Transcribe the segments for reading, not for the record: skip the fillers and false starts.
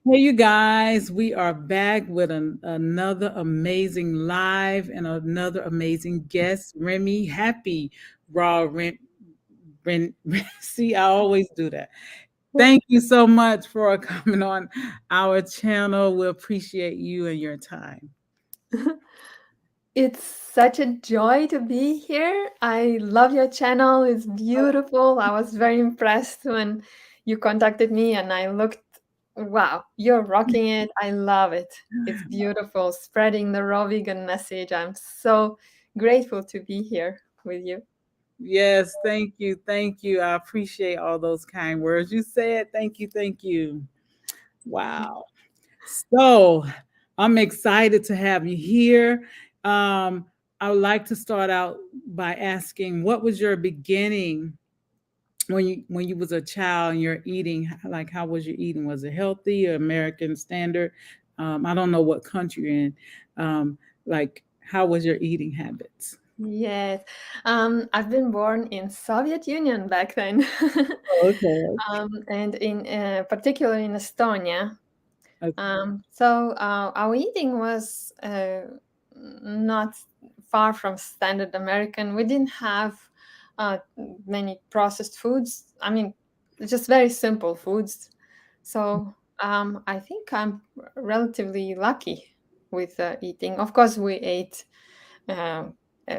Hey, you guys, we are back with another amazing live and another amazing guest, Remy. Happy Raw Ren. See, I always do that. Thank you so much for coming on our channel. We appreciate you and your time. It's such a joy to be here. I love your channel. It's beautiful. I was very impressed when you contacted me and I looked, wow, you're rocking it. I love it. It's beautiful. Spreading the raw vegan message. I'm so grateful to be here with you. Yes, thank you. Thank you. I appreciate all those kind words you said. Thank you. Thank you. Wow. So I'm excited to have you here. Um, I would like to start out by asking, what was your beginning when you was a child and you're eating? Like, how was your eating? Was it healthy or American standard? I don't know what country you're in. Like, how was your eating habits? Yes. I've been born in Soviet Union back then. Okay. And in particularly in Estonia. Okay. Our eating was not far from standard American. We didn't have uh, many processed foods. I mean, just very simple foods. I think I'm relatively lucky with eating. Of course, we ate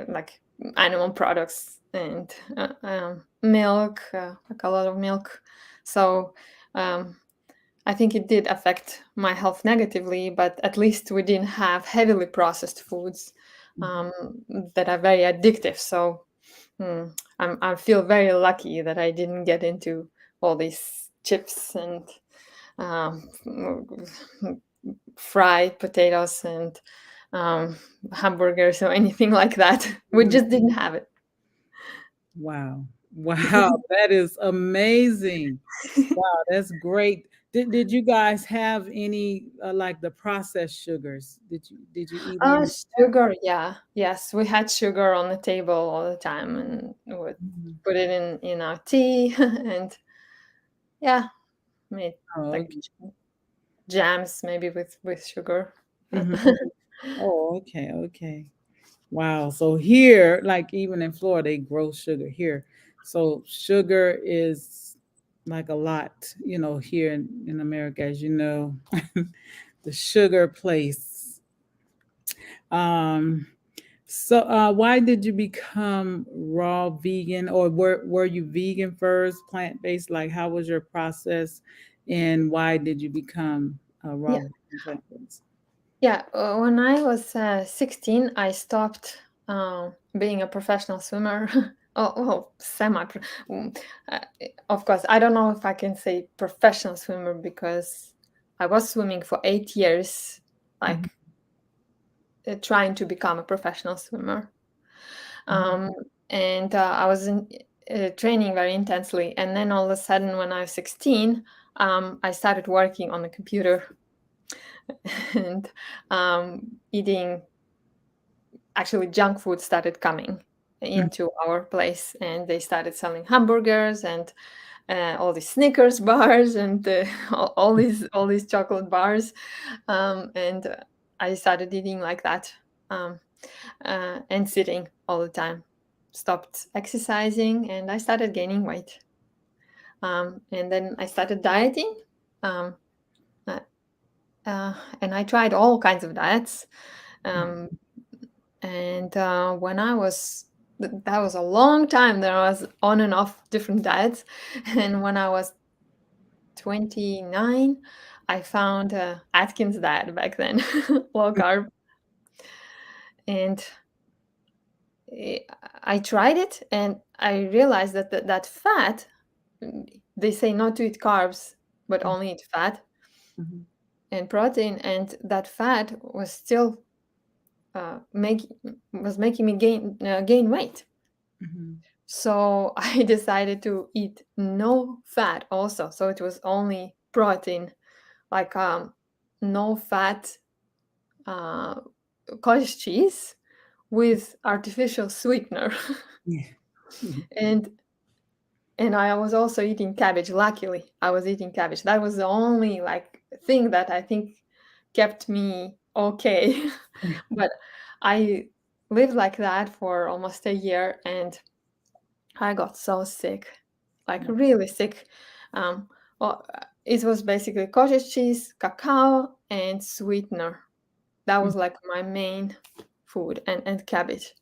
like animal products and milk, like a lot of milk. So. Um, I think it did affect my health negatively, but at least we didn't have heavily processed foods Mhm. um, that are very addictive. I feel very lucky that I didn't get into all these chips and um, fried potatoes and um, hamburgers or anything like that. We Mhm. just didn't have it. Wow. Wow, that is amazing. Wow, that's great. Did you guys have any like the processed sugars? Did you eat any of that? Sugar, yeah. Yes, we had sugar on the table all the time and would Mhm. put it in our tea and yeah, made Oh, like okay. jams maybe with sugar. Mhm. Oh, okay, okay. Wow. So here, like even in Florida, they grow sugar here. So sugar is like a lot, here in America, as you know, the sugar place. Um, so why did you become raw vegan, or were you vegan first, plant based? Like, how was your process, and why did you become raw Yeah, vegan, plant based? yeah. When I was 16, I stopped being a professional swimmer. Semi. Mm, uh, of course, I don't know if I can say professional swimmer because I was swimming for 8 years, Mhm, like trying to become a professional swimmer. mhm, Um, I was training very intensely. And then all of a sudden, when I was 16, I started working on the computer and eating actually junk food started coming mhm, into our place and they started selling hamburgers and all these Snickers bars and all these chocolate bars and I started eating like that um, and sitting all the time. Stopped exercising and I started gaining weight. And then I started dieting. Um, uh, and I tried all kinds of diets. Um, and when I was, that was a long time that I was on and off different diets. And when I was 29, I found Atkins diet back then, low carb. And eh, I tried it and I realized that that fat, they say not to eat carbs, but mhm, only eat fat mhm, and protein, and that fat was still make was making me gain weight. mhm, So I decided to eat no fat also. So it was only protein, like no fat uh, cottage cheese with artificial sweetener. yeah. Mhm. And And I was also eating cabbage. Luckily, I was eating cabbage. That was the only like thing that I think kept me okay. But I lived like that for almost a year, and I got so sick, like really sick. Um, well, it was basically cottage cheese, cacao, and sweetener. That was like my main food, and cabbage.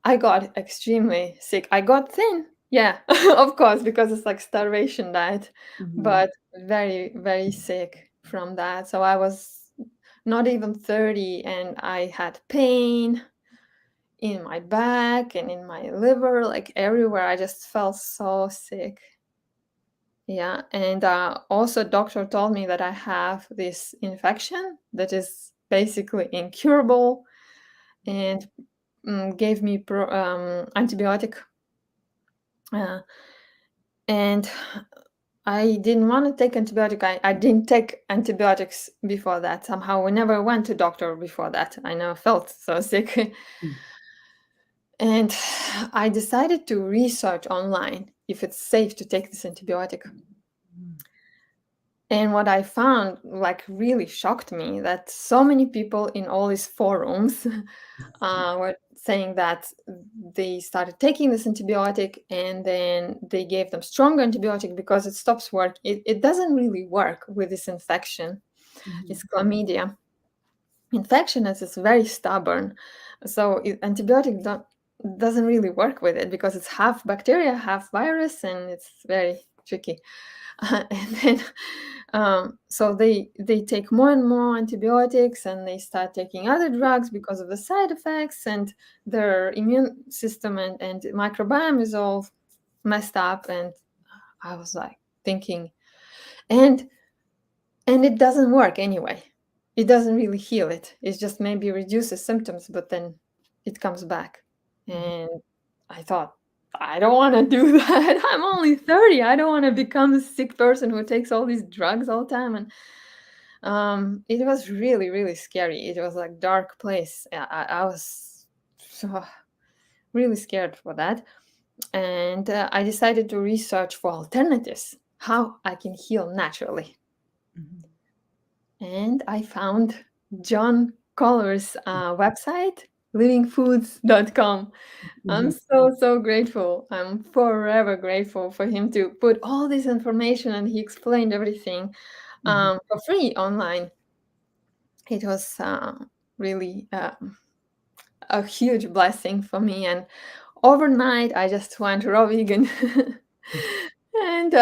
I got extremely sick. I got thin. Yeah, of course, because it's like starvation diet, Mhm. but very, very sick from that. So I was not even 30 and I had pain in my back and in my liver, like everywhere. I just felt so sick. Yeah, and also doctor told me that I have this infection that is basically incurable, and gave me antibiotic. Uh, and I didn't want to take antibiotic. I didn't take antibiotics before that. Somehow we never went to doctor before that. I never felt so sick. And I decided to research online if it's safe to take this antibiotic. And what I found like really shocked me, that so many people in all these forums were saying that they started taking this antibiotic and then they gave them stronger antibiotic because it stops work. It doesn't really work with this infection. It's chlamydia infection, as it's very stubborn. So antibiotic doesn't really work with it because it's half bacteria, half virus, and it's very tricky. And then so they take more and more antibiotics, and they start taking other drugs because of the side effects, and their immune system and microbiome is all messed up. And I was like thinking, and it doesn't work anyway. It doesn't really heal it. It just maybe reduces symptoms, but then it comes back. And I thought, I don't want to do that. I'm only 30. I don't want to become a sick person who takes all these drugs all the time. And it was really, really scary. It was like dark place. I was so really scared for that. And I decided to research for alternatives, how I can heal naturally. And I found John Coller's website, livingfoods.com. I'm so, so grateful. I'm forever grateful for him to put all this information, and he explained everything for free online. It was really a huge blessing for me. And overnight, I just went raw vegan. And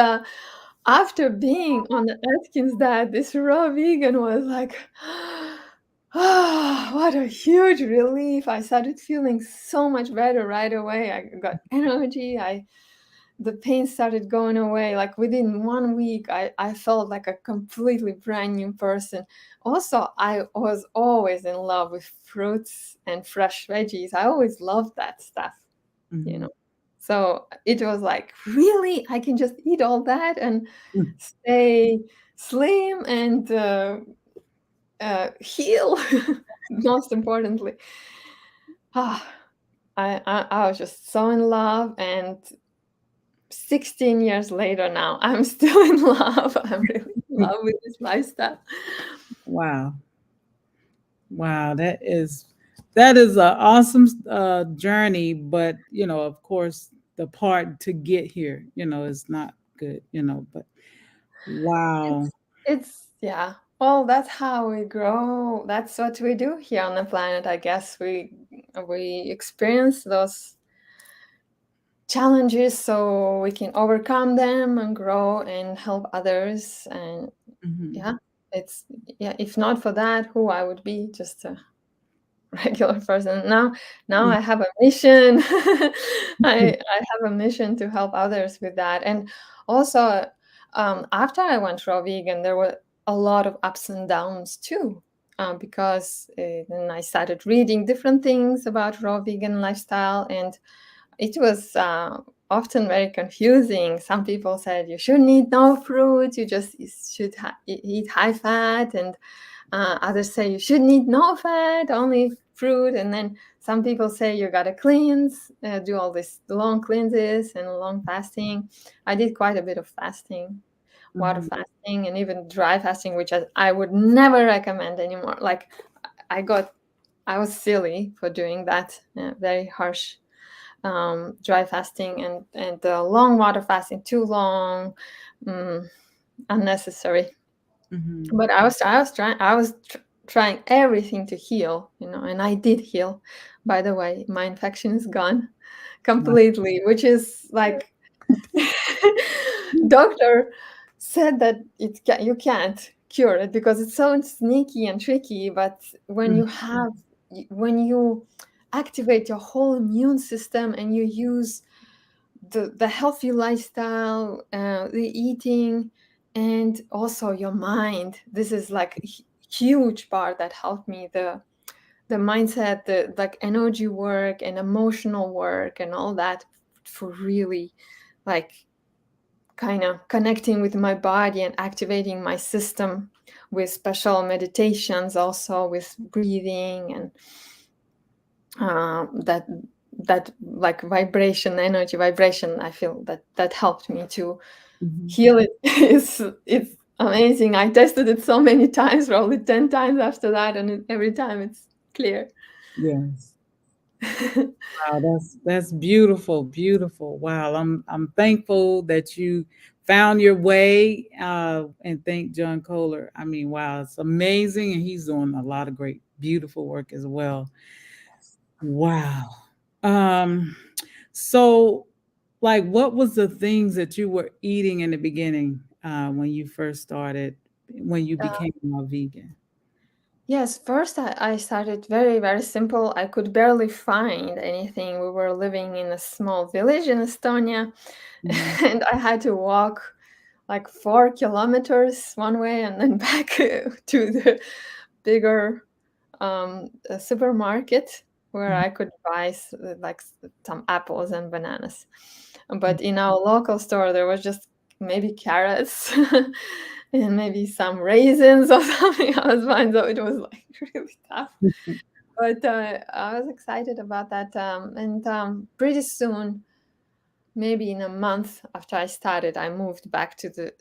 after being on the Atkins diet, this raw vegan was like, oh, what a huge relief. I started feeling so much better right away. I got energy. The pain started going away. Like within 1 week, I felt like a completely brand new person. Also, I was always in love with fruits and fresh veggies. I always loved that stuff, you know. So it was like, really, I can just eat all that and stay slim and heal. Most importantly, ah, I was just so in love, and 16 years later now, I'm still in love. I'm really in love with this lifestyle. Wow. Wow, that is an awesome journey, but of course, the part to get here, is not good, but wow. It's yeah. Well, that's how we grow. That's what we do here on the planet. I guess we experience those challenges so we can overcome them and grow and help others. And Mhm. yeah, it's yeah. If not for that, who I would be? Just a regular person. Now I have a mission. I have a mission to help others with that. And also, after I went raw vegan, there were a lot of ups and downs too, because then I started reading different things about raw vegan lifestyle, and it was often very confusing. Some people said you shouldn't eat no fruit, you just should eat high fat, and others say you shouldn't eat no fat, only fruit. And then some people say you gotta cleanse, do all this long cleanses and long fasting. I did quite a bit of fasting, water Mhm. fasting, and even dry fasting, which I would never recommend anymore. Like I got, I was silly for doing that, very harsh dry fasting, and long water fasting, too long, mm, unnecessary. Mhm. But I was trying everything to heal, and I did heal. By the way, my infection is gone Wow. completely, which is like doctor said that you can't cure it because it's so sneaky and tricky. But Mm, when you activate your whole immune system and you use the healthy lifestyle, the eating, and also your mind. This is like a huge part that helped me. The mindset, the like energy work and emotional work and all that, for really like kind of connecting with my body and activating my system with special meditations, also with breathing and that like vibration, energy vibration. I feel that helped me to mhm. heal it. It's amazing. I tested it so many times, probably 10 times after that, and every time it's clear. Yes. Wow, that's beautiful, beautiful. Wow, I'm thankful that you found your way, and thank John Kohler. I mean, wow, it's amazing, and he's doing a lot of great, beautiful work as well. Wow. Um, so like what was the things that you were eating in the beginning, when you first started, when you uh, became a vegan? yes, first I started very, very simple. I could barely find anything. We were living in a small village in Estonia, Mhm, and I had to walk like 4 kilometers one way and then back to the bigger supermarket where mhm, I could buy some apples and bananas. But in our local store, there was just maybe carrots and maybe some raisins or something. I was fine, so it was like really tough. mhm, But I was excited about that, and pretty soon, maybe in a month after I started, I moved back to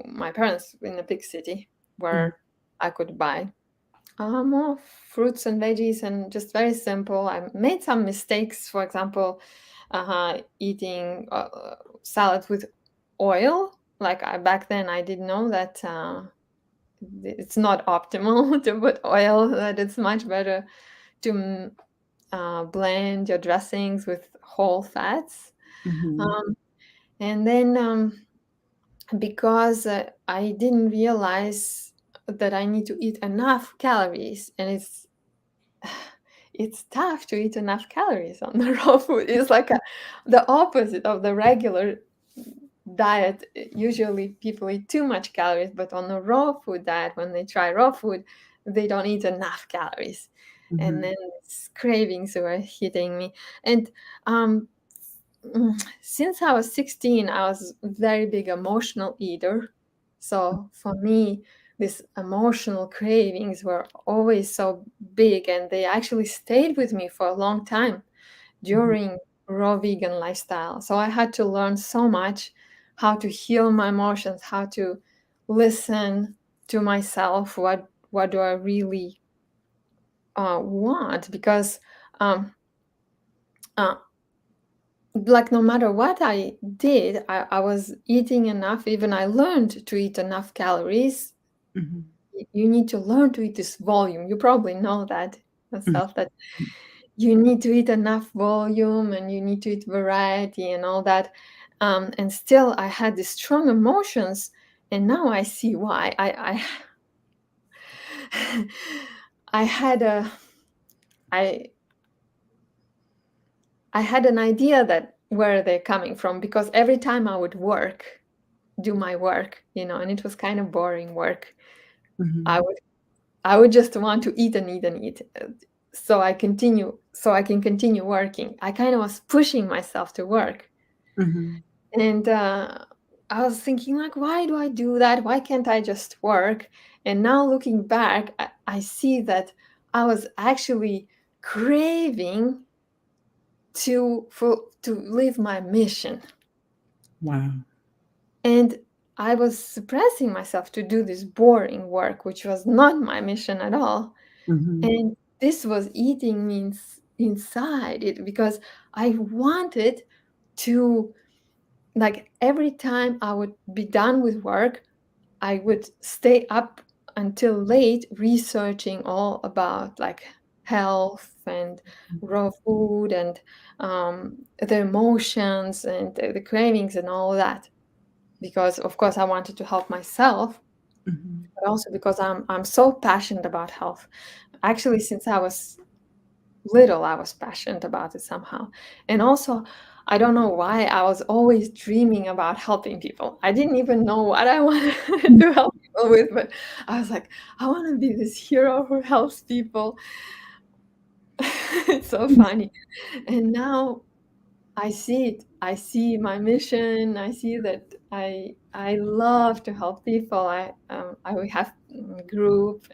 my parents in a big city mhm, where I could buy more fruits and veggies, and just very simple. I made some mistakes, for example, eating salad with oil. Like back then, I didn't know that it's not optimal to put oil. That it's much better to blend your dressings with whole fats. mhm, Um, and then because I didn't realize that I need to eat enough calories, and it's tough to eat enough calories on the raw food. It's like the opposite of the regular diet. Usually people eat too much calories, but on the raw food diet, when they try raw food, they don't eat enough calories. And mhm, then these cravings were hitting me. And um, since I was 16, I was a very big emotional eater. So for me, these emotional cravings were always so big, and they actually stayed with me for a long time mhm, during raw vegan lifestyle. So I had to learn so much how to heal my emotions, how to listen to myself. What do I really want? Because um, uh, like no matter what I did, I was eating enough. Even I learned to eat enough calories. mhm, You need to learn to eat this volume. You probably know that mhm, yourself, that you need to eat enough volume and you need to eat variety and all that. And still, I had these strong emotions, and now I see why. I had a I I had an idea that where they're coming from, because every time I would do my work, and it was kind of boring work. I mhm, would I would just want to eat and eat and eat. So I can continue working. I kind of was pushing myself to work. mhm, And I was thinking, like, why do I do that? Why can't I just work? And now looking back, I see that I was actually craving to live my mission. Wow. And I was suppressing myself to do this boring work, which was not my mission at all. Mm-hmm. And this was eating me inside it, because I wanted to, like, every time I would be done with work, I would stay up until late researching all about, like, health and raw food and the emotions and the cravings and all that, because of course I wanted to help myself, Mm-hmm. but also because I'm so passionate about health. Actually, since I was little, I was passionate about it somehow. And also, I don't know why, I was always dreaming about helping people. I didn't even know what I wanted to help people with, but I was like, I want to be this hero who helps people. It's so funny. And now I see it. I see my mission. I see that I love to help people. I will have a group,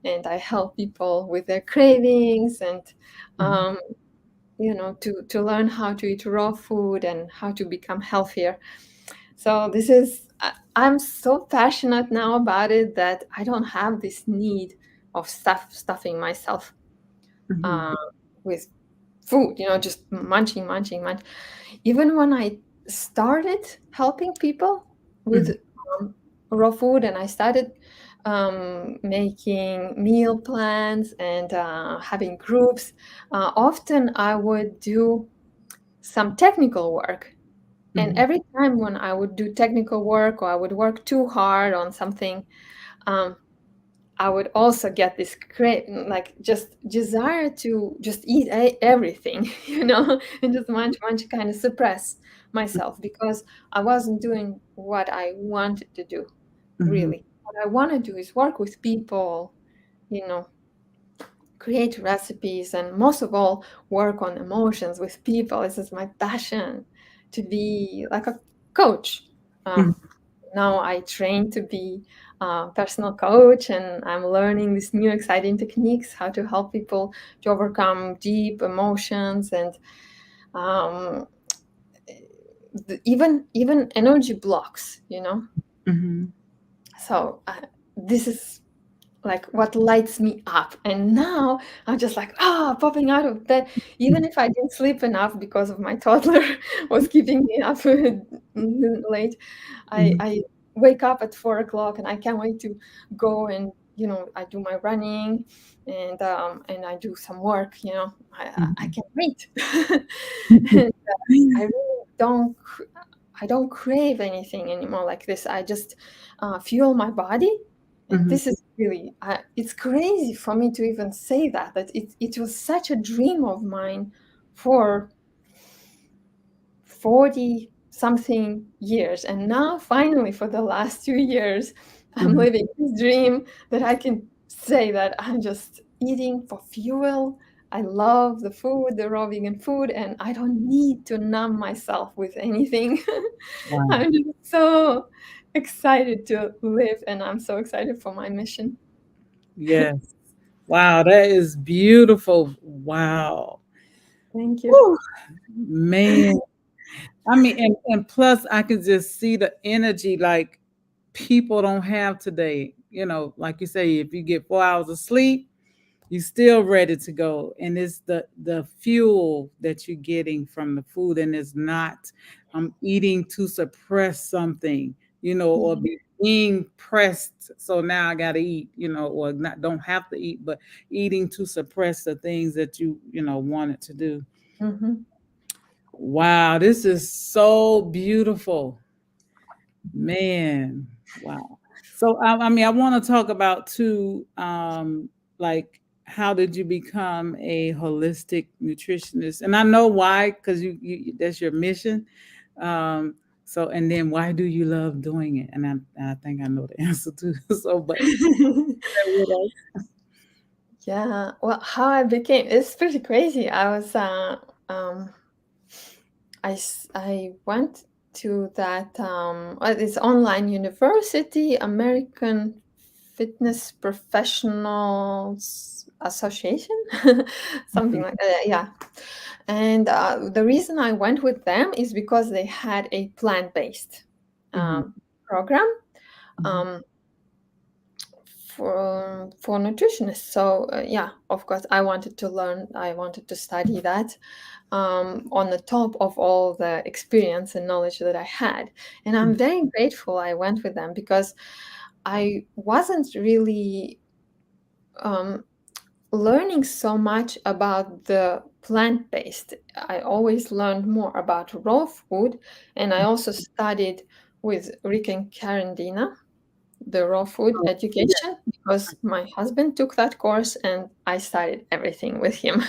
and I help people with their cravings, and Mm-hmm. um, to learn how to eat raw food and how to become healthier. So this is I'm so passionate now about it that I don't have this need of stuffing myself Mm-hmm. uh, with food, just munching, munching, munching. Even when I started helping people with um, raw food, and I started making meal plans and having groups, often I would do some technical work. And Mm-hmm. every time when I would do technical work, or I would work too hard on something, um, I would also get this great, like, just desire to just eat everything, and just munch, munch, kind of suppress myself, because I wasn't doing what I wanted to do, Mm-hmm. really. What I want to do is work with people, you know, create recipes, and most of all, work on emotions with people. This is my passion, to be like a coach. Um, Now I train to be a personal coach, and I'm learning these new exciting techniques, how to help people to overcome deep emotions and um, even energy blocks. Mm-hmm. So this is like what lights me up. And now I'm just like, popping out of bed, even if I didn't sleep enough because of my toddler was keeping me up late. I, Mm-hmm. I wake up at 4 o'clock, and I can't wait to go, and I do my running, and I do some work. I can't wait. And I really don't crave anything anymore like this. I just fuel my body, and Mm-hmm. this is really it's crazy for me to even say that it was such a dream of mine for 40 something years, and now finally for the last 2 years I'm Mm-hmm. living this dream, that I can say that I'm just eating for fuel. I love the food, the raw vegan food, and I don't need to numb myself with anything. Wow. I'm just so excited to live, and I'm so excited for my mission. Yes. Wow, that is beautiful. Wow. Thank you. Whew, man. I mean, and plus I can just see the energy like people don't have today. Like you say, if you get 4 hours of sleep, you're still ready to go. And it's the fuel that you're getting from the food, and it's not eating to suppress something, or Mhm. being pressed. So now I gotta eat, or not don't have to eat, but eating to suppress the things that you wanted to do. Mhm. Wow, this is so beautiful. Man, wow. So I mean, I want to talk about too, like how did you become a holistic nutritionist? And I know why, because you that's your mission. Um, so and then why do you love doing it? And I think I know the answer too. So, but share with us. Yeah, well, how I became, it's pretty crazy. Um I went to that this online university, American Fitness Professionals Association, something like yeah. And the reason I went with them is because they had a plant-based Mhm, program mhm, um, for nutritionists. So yeah, of course, I wanted to learn. I wanted to study that on the top of all the experience and knowledge that I had. And I'm mhm, very grateful I went with them because I wasn't really um, learning so much about the plant based. I always learned more about raw food, and I also studied with Rick and Carandina, the raw food oh, yeah. education, because my husband took that course and I studied everything with him.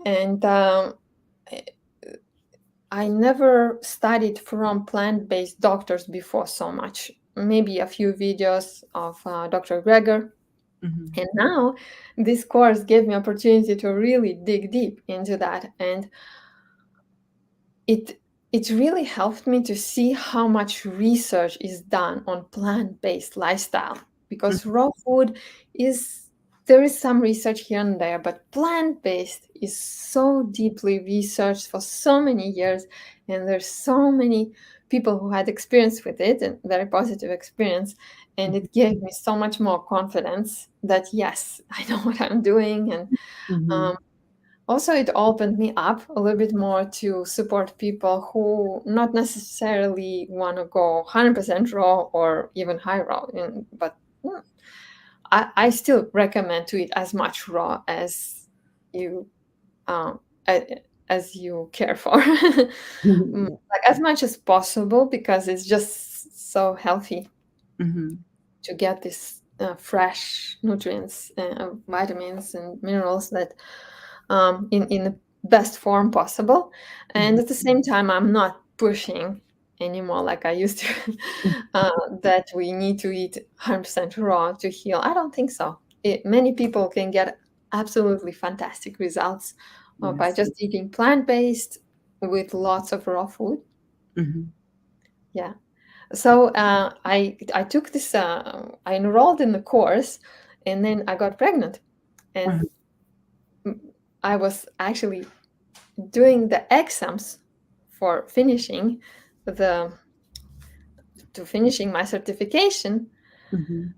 And I never studied from plant based doctors before so much. Maybe a few videos of Dr. Greger. Mhm, And now this course gave me opportunity to really dig deep into that. And it it really helped me to see how much research is done on plant-based lifestyle, because mhm, raw food is, there is some research here and there, but plant-based is so deeply researched for so many years, and there's so many people who had experience with it and very positive experience, and mhm, it gave me so much more confidence that yes, I know what I'm doing. And mhm, um, also, it opened me up a little bit more to support people who not necessarily want to go 100% raw or even high raw, but I still recommend to eat as much raw as you um, as you care for, mhm, like as much as possible, because it's just so healthy mhm, to get this fresh nutrients, vitamins and minerals that in the best form possible. And mhm, at the same time, I'm not pushing anymore like I used to, that we need to eat 100% raw to heal. I don't think so. Many people can get absolutely fantastic results by yes. just eating plant-based with lots of raw food. Mhm, Yeah. So I took this. I enrolled in the course, and then I got pregnant, and uh-huh, I was actually doing the exams for the finishing my certification, mhm,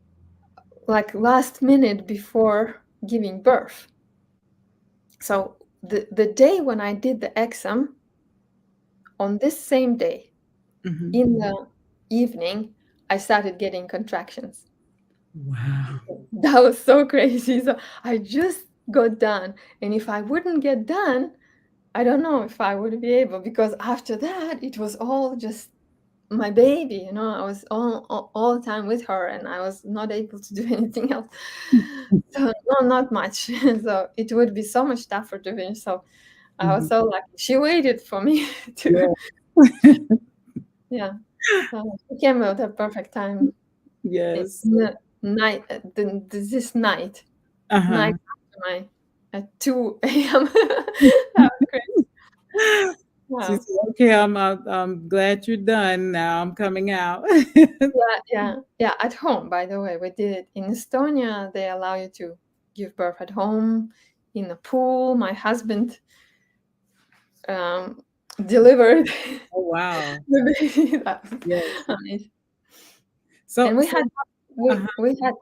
like last minute before giving birth. So the day when I did the exam, on this same day mhm. in the evening, I started getting contractions. Wow. That was so crazy. So I just got done. And if I wouldn't get done, I don't know if I would be able, because after that, it was all just my baby. I was all the time with her, and I was not able to do anything else. So, no, not much. So it would be so much tougher to finish. So I was Mhm, so lucky. She waited for me yeah. to, yeah. So she came at the perfect time in Yes. the night, this night Uh-huh. after my at 2 a.m. That was great. She Wow. said, "Okay, I'm glad you're done now. I'm coming out." Yeah, yeah, yeah. At home, by the way, we did it in Estonia. They allow you to give birth at home in a pool. My husband um, delivered Oh, wow. the baby. That was Yes. nice. So And we so had we uh-huh. we had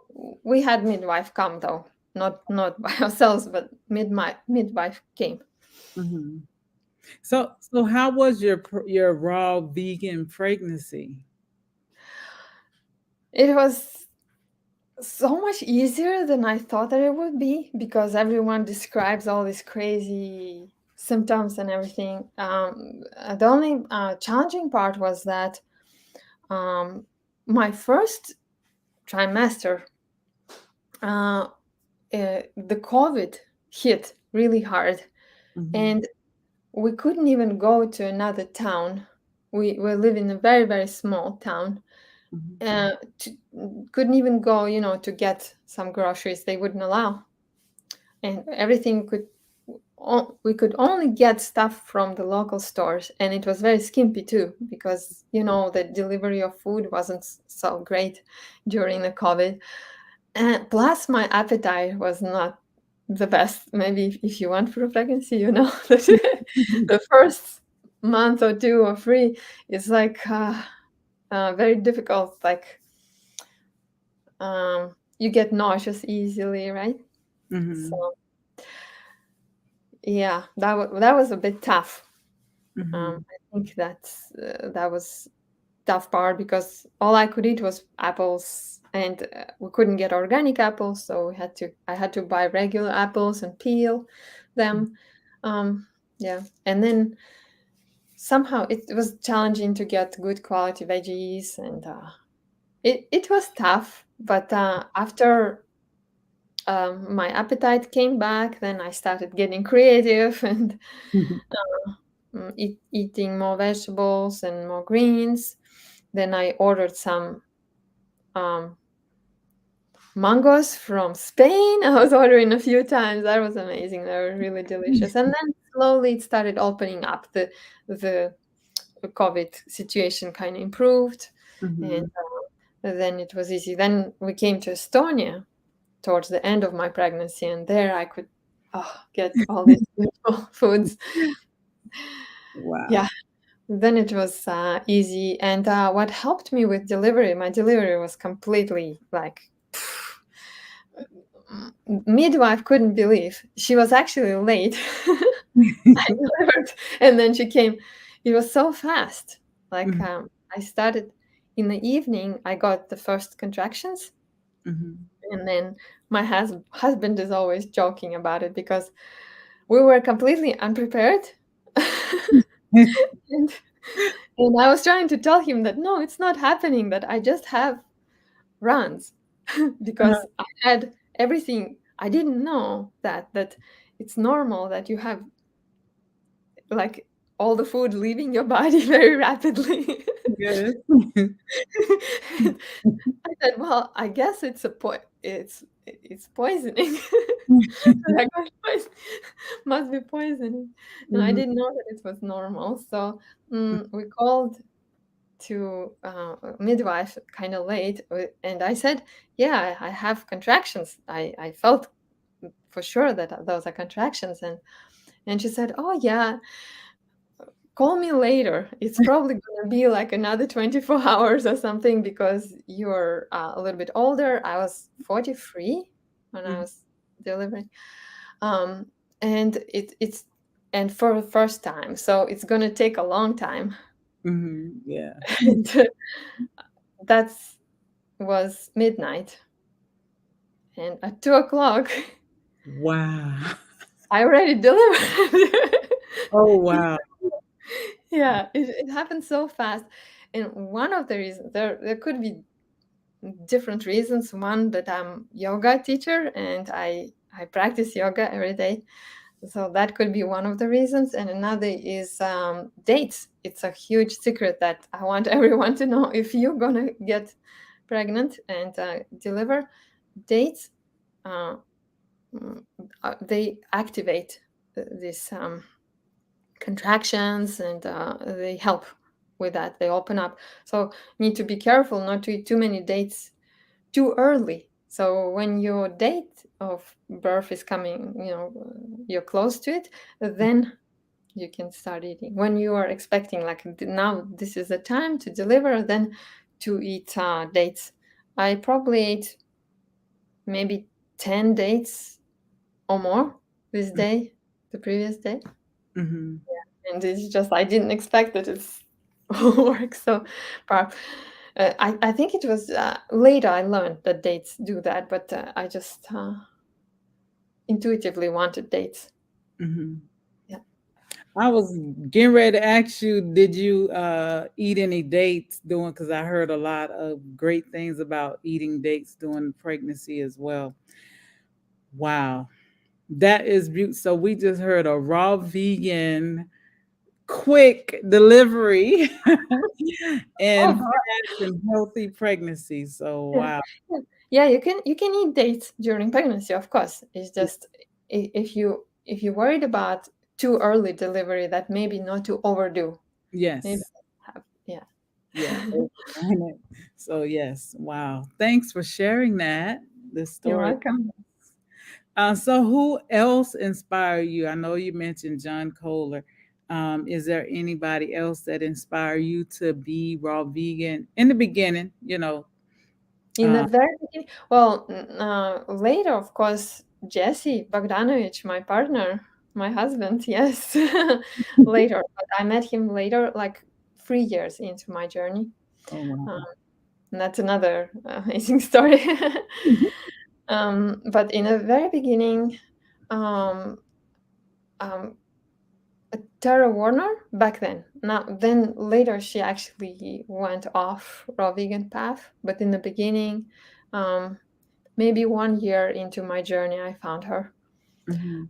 we had midwife come though, not by ourselves, but midwife came. Mhm. So how was your raw vegan pregnancy? It was so much easier than I thought that it would be, because everyone describes all these crazy symptoms and everything. The only challenging part was that um, my first trimester, uh, the COVID hit really hard, Mhm, and we couldn't even go to another town. We live in a very, very small town. mhm, Uh, to, couldn't even go, to get some groceries. They wouldn't allow. And everything could we could only get stuff from the local stores, and it was very skimpy too, because the delivery of food wasn't so great during the COVID. And plus, my appetite was not the best. Maybe if you went through pregnancy, that the first month or two or three is like very difficult. Like you get nauseous easily, right? Mhm. So yeah, that was a bit tough. Mhm. I think that was tough part because all I could eat was apples, and we couldn't get organic apples, so I had to buy regular apples and peel them. Yeah, and then somehow it was challenging to get good quality veggies, and it was tough. But after my appetite came back, then I started getting creative and eating more vegetables and more greens. Then I ordered some um, mangoes from Spain. I was ordering a few times. That was amazing. They were really delicious. And then slowly it started opening up. The COVID situation kind of improved, and Mhm. then it was easy. Then we came to Estonia towards the end of my pregnancy, and there I could get all these beautiful foods. Wow. Yeah, then it was easy. And what helped me with delivery, my delivery was completely like midwife couldn't believe she was actually late. I delivered, and then she came. It was so fast. Like Mhm. I started in the evening. I got the first contractions, Mhm. and then my husband is always joking about it because we were completely unprepared. and, and I was trying to tell him that no, it's not happening. That I just have runs because I had everything. I didn't know that it's normal that you have like all the food leaving your body very rapidly. Yes. I said, "Well, I guess it's poisoning." I got must be poisoning, and I Mhm. didn't know that it was normal. So we called to a midwife kind of late, and I said, "Yeah, I have contractions. I felt for sure that those are contractions," and she said, "Oh yeah, call me later. It's probably gonna be like another 24 hours or something because you're a little bit older." I was 43 when I Mhm. was delivering, um, and it's and for the first time, so it's gonna take a long time. Mhm. Yeah. And that was midnight, and at 2 o'clock, Wow. I already delivered. Oh, wow. Yeah, it happened so fast. And one of the reasons there could be different reasons. One, that I'm yoga teacher and I practice yoga every day, so that could be one of the reasons. And another is dates. It's a huge secret that I want everyone to know. If you're gonna get pregnant and deliver, dates uh, mm, they activate these contractions, and they help with that. They open up. So need to be careful not to eat too many dates too early. So when your date of birth is coming, you're close to it, then you can start eating. When you are expecting, like now, this is the time to deliver, then to eat dates. I probably ate maybe 10 dates or more this day, the previous day. Mhm. And it's just, I didn't expect that it's work so far. I think it was later I learned that dates do that, but I just intuitively wanted dates. Mhm. Yeah. I was getting ready to ask you, did you eat any dates doing? Because I heard a lot of great things about eating dates during pregnancy as well. Wow, that is beautiful. So we just heard a raw vegan, quick delivery, Oh and God. fast and healthy pregnancy. So Yeah. wow. Yeah. Yeah, you can eat dates during pregnancy, of course. It's just if you if you're worried about too early delivery, that maybe not to overdo. Maybe Yes. have, yeah. Yeah. Overnight. So yes. Wow. Thanks for sharing that. The You're story. welcome. So who else inspired you? I know you mentioned John Kohler. Is there anybody else that inspired you to be raw vegan in the beginning? In the Uh, very beginning, well, later, of course, Jesse Bogdanovich, my partner, my husband, yes, later. But I met him later, like 3 years into my journey. oh Um, wow. and that's another amazing story. Mhm. But in the very beginning, um, um, Tara Warner back then. Now, then later she actually went off raw vegan path, but in the beginning, um, maybe 1 year into my journey, I found her. Mhm.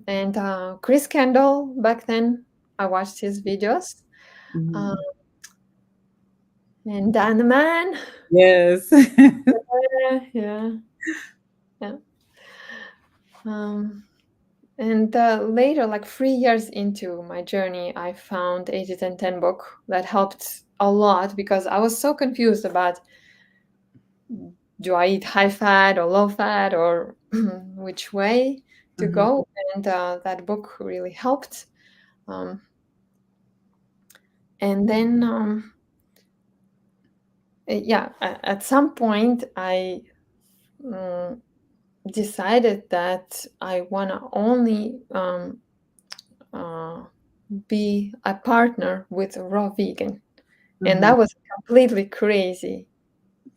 And Chris Kendall back then, I watched his videos. Uh, Mhm. and Dan the Man, Yes. yeah, yeah. Um, and later, like 3 years into my journey, I found 80-10-10 book that helped a lot because I was so confused about, do I eat high fat or low fat or which way to Mhm. go? And that book really helped. Um, and then, yeah, at some point, I um, decided that I want to only uh, be a partner with a raw vegan. And Mhm. that was completely crazy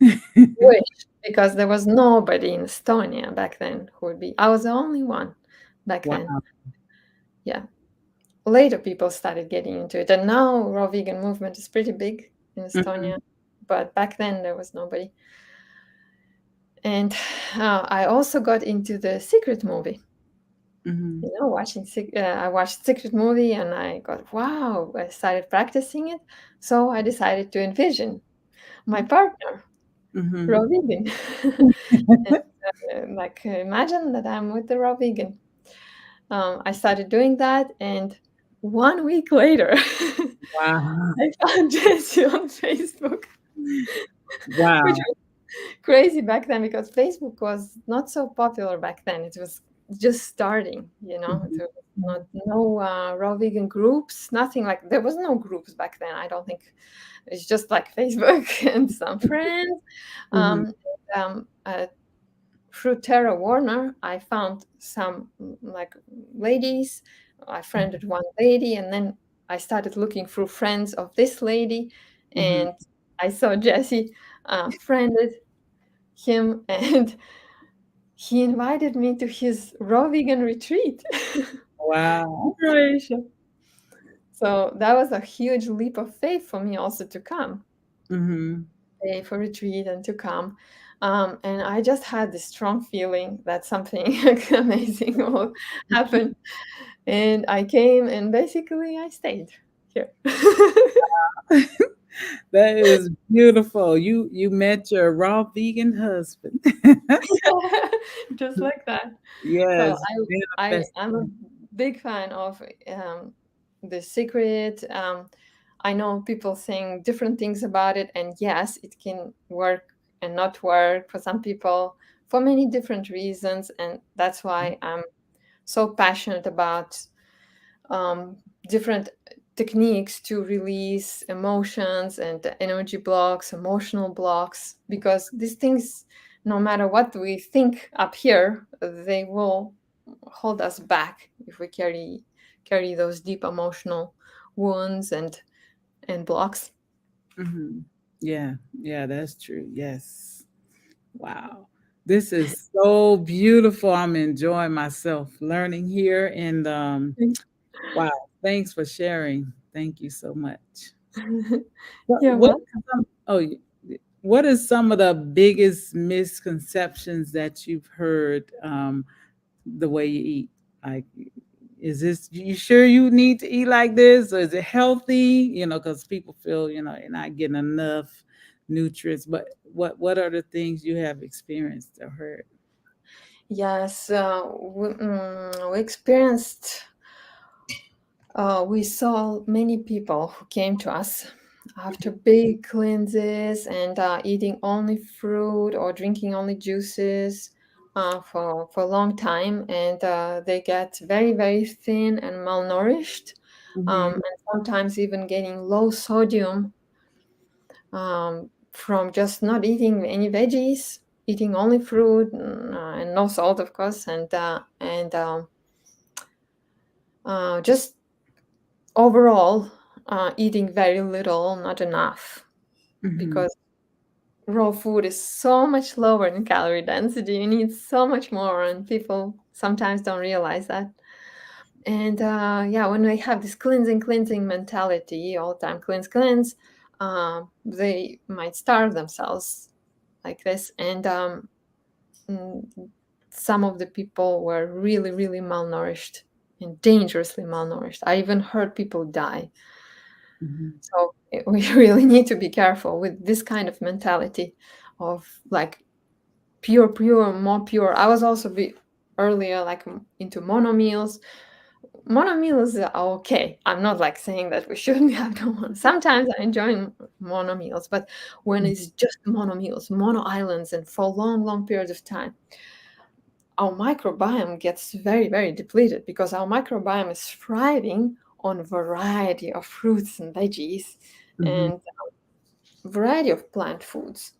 wish because there was nobody in Estonia back then who would be. I was the only one back then. Wow. Yeah. Later, people started getting into it, and now raw vegan movement is pretty big in Mhm. Estonia. But back then, there was nobody. And I also got into the Secret movie. Mhm. I watched Secret movie, and I got wow. I started practicing it, so I decided to envision my partner, Mhm. raw vegan. Like imagine that I'm with the raw vegan. I started doing that, and 1 week later, Wow. I found Jesse on Facebook, which Wow. was crazy back then because Facebook was not so popular back then. It was just starting, Mhm. There was not no raw vegan groups, nothing like there was no groups back then. I don't think it's just like Facebook and some friends. Mhm. Um, um, uh, Through Tara Warner, I found some like ladies. I friended one lady, and then I started looking through friends of this lady, Mhm. and I saw Jesse, friended him, and he invited me to his raw vegan retreat in Wow. Croatia. So that was a huge leap of faith for me also to come, Mhm. pay for retreat and to come. And I just had this strong feeling that something amazing will happen. And I came and basically I stayed here. That is beautiful. You met your raw vegan husband. Just like that. So Yes, I'm a manifesting. big fan of The Secret. I know people saying different things about it, and yes, it can work and not work for some people for many different reasons, and that's why I'm so passionate about um, different techniques to release emotions and energy blocks, emotional blocks, because these things, no matter what we think up here, they will hold us back if we carry those deep emotional wounds and blocks. Mhm. Yeah, yeah, that's true. Yes. Wow. This is so beautiful. I'm enjoying myself learning here and wow, thanks for sharing. Thank you so much. What You're what welcome. what is some of the biggest misconceptions that you've heard the way you eat? Like, is this you sure you need to eat like this, or is it healthy? Because people feel you're not getting enough nutrients. But what are the things you have experienced or heard? Yes, we experienced, we saw many people who came to us after big cleanses and eating only fruit or drinking only juices for a long time, and they get very, very thin and malnourished, Mm-hmm. and sometimes even getting low sodium from just not eating any veggies, eating only fruit and no salt, of course, and just overall eating very little, not enough, Mm-hmm. because raw food is so much lower in calorie density. You need so much more, and people sometimes don't realize that. And yeah, when they have this cleansing mentality, all the time cleanse, cleanse, they might starve themselves like this. And mm, some of the people were really, really malnourished and dangerously malnourished. I even heard people die. Mm-hmm. So we really need to be careful with this kind of mentality of like pure, more pure. I was also earlier like into mono meals. Mono meals are okay. I'm not like saying that we shouldn't have no one. Sometimes I enjoy mono meals, but when it's just mono meals, mono islands, and for long, long periods of time, our microbiome gets very, very depleted because our microbiome is thriving on a variety of fruits and veggies Mm-hmm. and a variety of plant foods.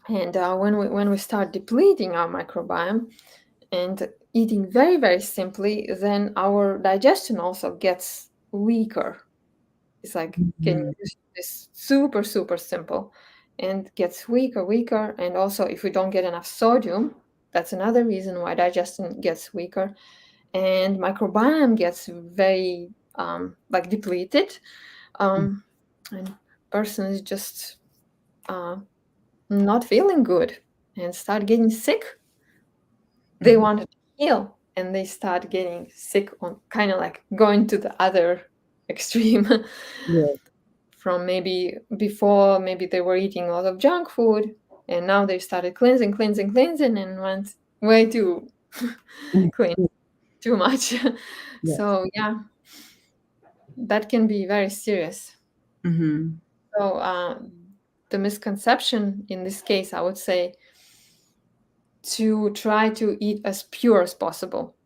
And when we start depleting our microbiome and eating very, very simply, then our digestion also gets weaker. It's like getting Mm-hmm. used to this super, super simple and gets weaker, weaker. And also, if we don't get enough sodium, that's another reason why digestion gets weaker and microbiome gets very like depleted. Um, and person is just uh, not feeling good and start getting sick. They Mm-hmm. want to heal and they start getting sick on kind of like going to the other extreme Yeah. from maybe before maybe they were eating a lot of junk food and now they started cleansing and went way too clean, too much. Yes. So yeah, that can be very serious. Mm-hmm. So the misconception in this case, I would say, to try to eat as pure as possible,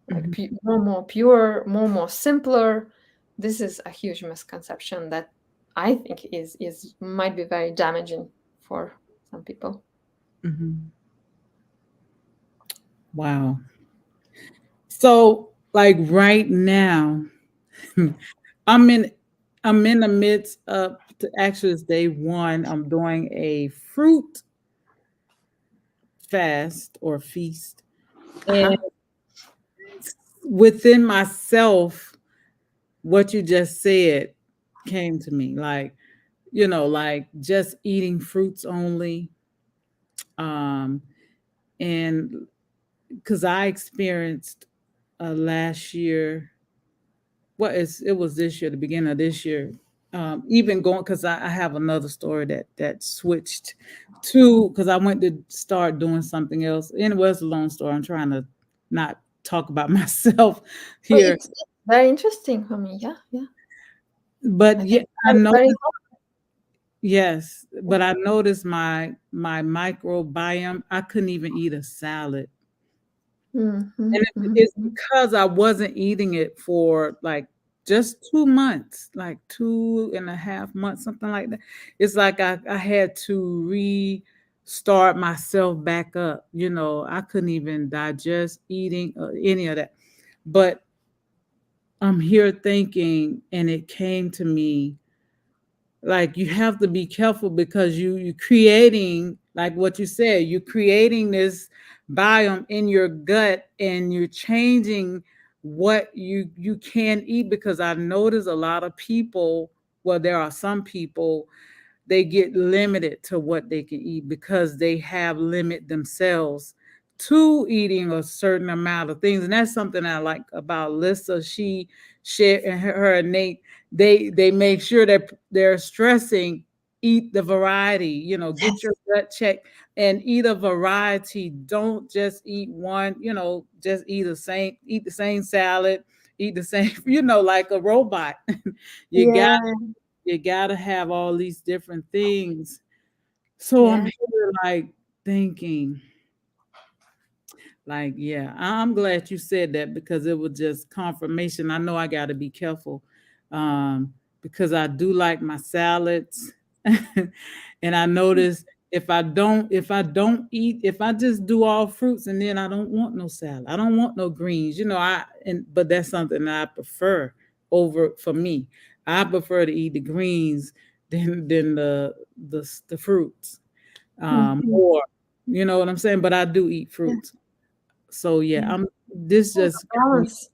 like Mm-hmm. more pure, more simpler. This is a huge misconception that I think is might be very damaging for some people. Mm-hmm. Wow. So, like right now, I'm in I'm in the midst of actually it's day one. I'm doing a fruit fast or feast. And Uh-huh. within myself, what you just said came to me. Like, like just eating fruits only. Um, and because I experienced last year, it was this year, the beginning of this year. Even going because I have another story that switched to because I went to start doing something else. Anyway, it's a long story. I'm trying to not talk about myself But here, it's very interesting for me. Yeah, yeah. but I yeah, think I it's know. very Yes, but I noticed my microbiome. I couldn't even eat a salad, helpful. and it's because I wasn't eating it for like just 2 months, like 2.5 months, something like that. It's like I had to restart myself back up. I couldn't even digest eating any of that. But I'm here thinking, and it came to me like you have to be careful because you're creating like what you said, you're creating this biome in your gut and you're changing what you can eat because I've noticed a lot of people, well there are some people, they get limited to what they can eat because they have limit themselves to eating a certain amount of things. And that's something I like about Lissa. She shared, and her and Nate, they make sure that they're stressing eat the variety, get Yes. your gut checked and eat a variety. Don't just eat one, just eat the same salad, eat the same, like a robot. you got Yeah. you got to have all these different things. So I'm Yeah. here like thinking, like, yeah, I'm glad you said that because it was just confirmation. I know I got to be careful, um, because I do like my salads, and I notice if I just do all fruits and then I don't want no salad, I don't want no greens, but that's something that I prefer over for me. I prefer to eat the greens than the fruits, Mhm. more. You know what I'm saying? But I do eat Yeah. fruits. So yeah, Yeah. this Oh, the just got me, balance.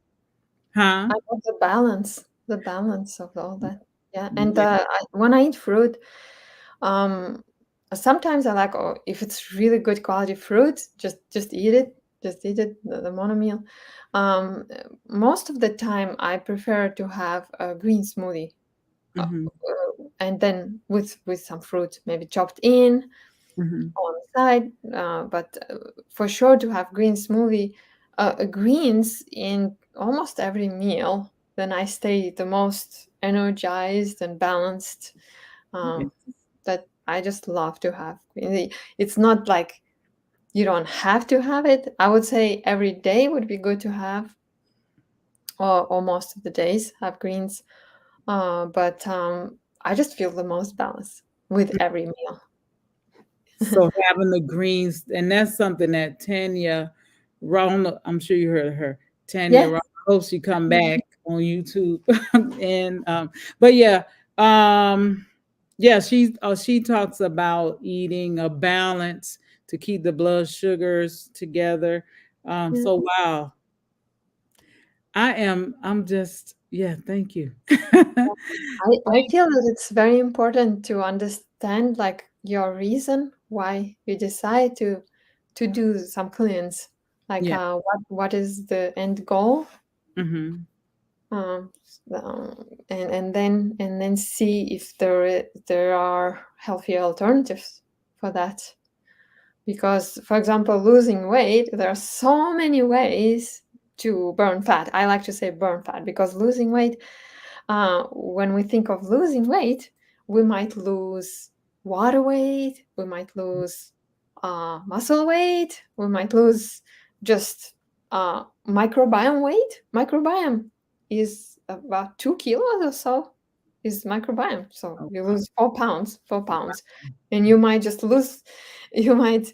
huh? I love the balance of all that. Yeah, and Yeah. when I eat fruit, um, sometimes I like, oh, if it's really good quality fruit, just eat it, the mono meal. Most of the time, I prefer to have a green smoothie, Mhm. and then with some fruit, maybe chopped in Mhm. on the side. But for sure to have green smoothie, greens in almost every meal, then I stay the most energized and balanced. Yeah. Um, that I just love to have green. It's not like you don't have to have it. I would say every day would be good to have, or most of the days have greens. But I just feel the most balance with every meal. So having the greens, and that's something that Tanya Ronald, I'm sure you heard of her. Tanya Yes. Ronald, hope she come back on YouTube. and but yeah, um, yeah, she talks about eating a balance to keep the blood sugars together. Yeah. So wow, I'm just, yeah, thank you. I feel that it's very important to understand like your reason why you decide to do some cleanse. Like Yeah. what is the end goal? Hmm. Um, and then see if there are healthy alternatives for that. Because, for example, losing weight, there are so many ways to burn fat. I like to say burn fat because losing weight, when we think of losing weight, we might lose water weight, we might lose muscle weight, we might lose just microbiome weight. Microbiome is about 2 kilos or so, is microbiome. So Oh, you lose 4 pounds, 4 pounds, and you might just lose, you might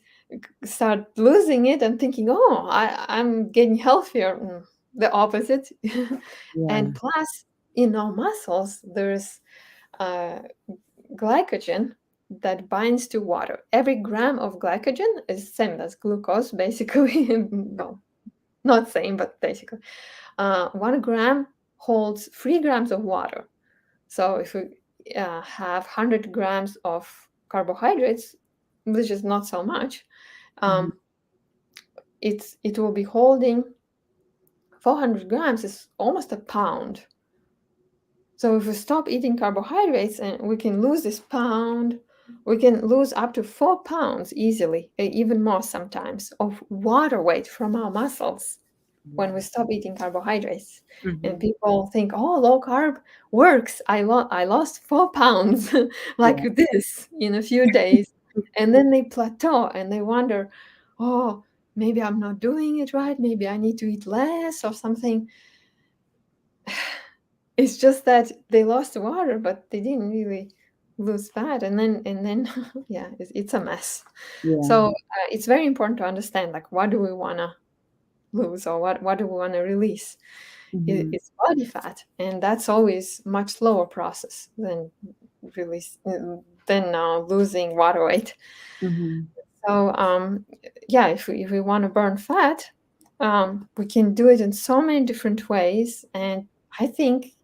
start losing it and thinking, oh, I'm getting healthier. The opposite. yeah. And plus, in our muscles, there's uh, glycogen that binds to water. Every gram of glycogen is same as glucose, basically. Well, not same, but basically. 1 gram holds 3 grams of water. So if we have 100 grams of carbohydrates, which is not so much, Mhm. um, it will be holding 400 grams is almost a pound. So if we stop eating carbohydrates and we can lose this pound, we can lose up to 4 pounds easily, even more sometimes, of water weight from our muscles when we Wow. stop eating carbohydrates. And Mhm. people think, oh, low carb works. I lost 4 pounds like Yeah. this in a few days. And then they plateau and they wonder, oh, maybe I'm not doing it right. Maybe I need to eat less or something. It's just that they lost water, but they didn't really lose fat. And then, yeah, it's a mess. Yeah. So it's very important to understand, like, what do we want to lose or what do we want to release? Mhm. It's body fat, and that's always much slower process than release than losing water weight. Mhm. So yeah, if we want to burn fat, we can do it in so many different ways, and I think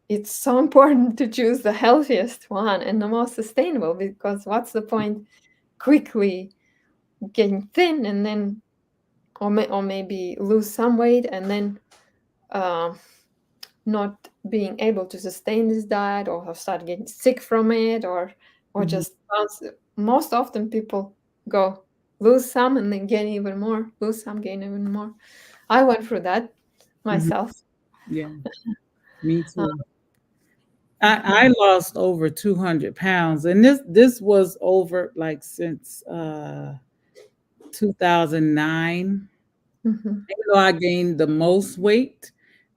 it's so important to choose the healthiest one and the most sustainable, because what's the point quickly getting thin and then or maybe lose some weight and then uh, not being able to sustain this diet or start getting sick from it or or Mhm. just bounce. Most often people go lose some and then gain even more, lose some, gain even more. I went through that Mhm. myself. Yeah, me Uh, too. I mhm, lost over 200 pounds, and this was over like since 2009. mhm, Even though I gained the most weight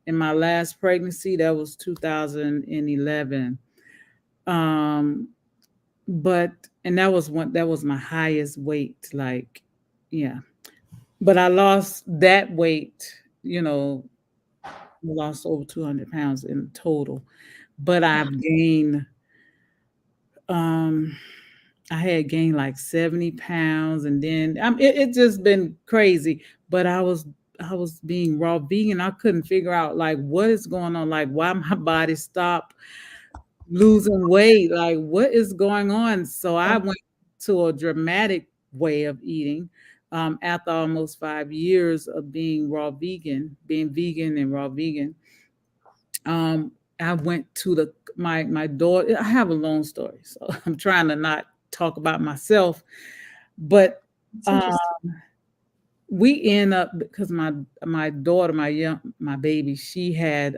in my last pregnancy, that was 2011. Um, but and that was my highest weight. Like, yeah. But I lost that weight, lost over 200 pounds in total. But I've gained um I had gained like 70 pounds, and then it just been crazy. But I was being raw vegan. I couldn't figure out like what is going on, like why my body stopped losing weight, like what is going on. So I yeah, went to a dramatic way of eating. After almost 5 years of being vegan and raw vegan, I went to my daughter. I have a long story, so I'm trying to not talk about myself, but it's uh, interesting. we end up because my daughter, my baby, she had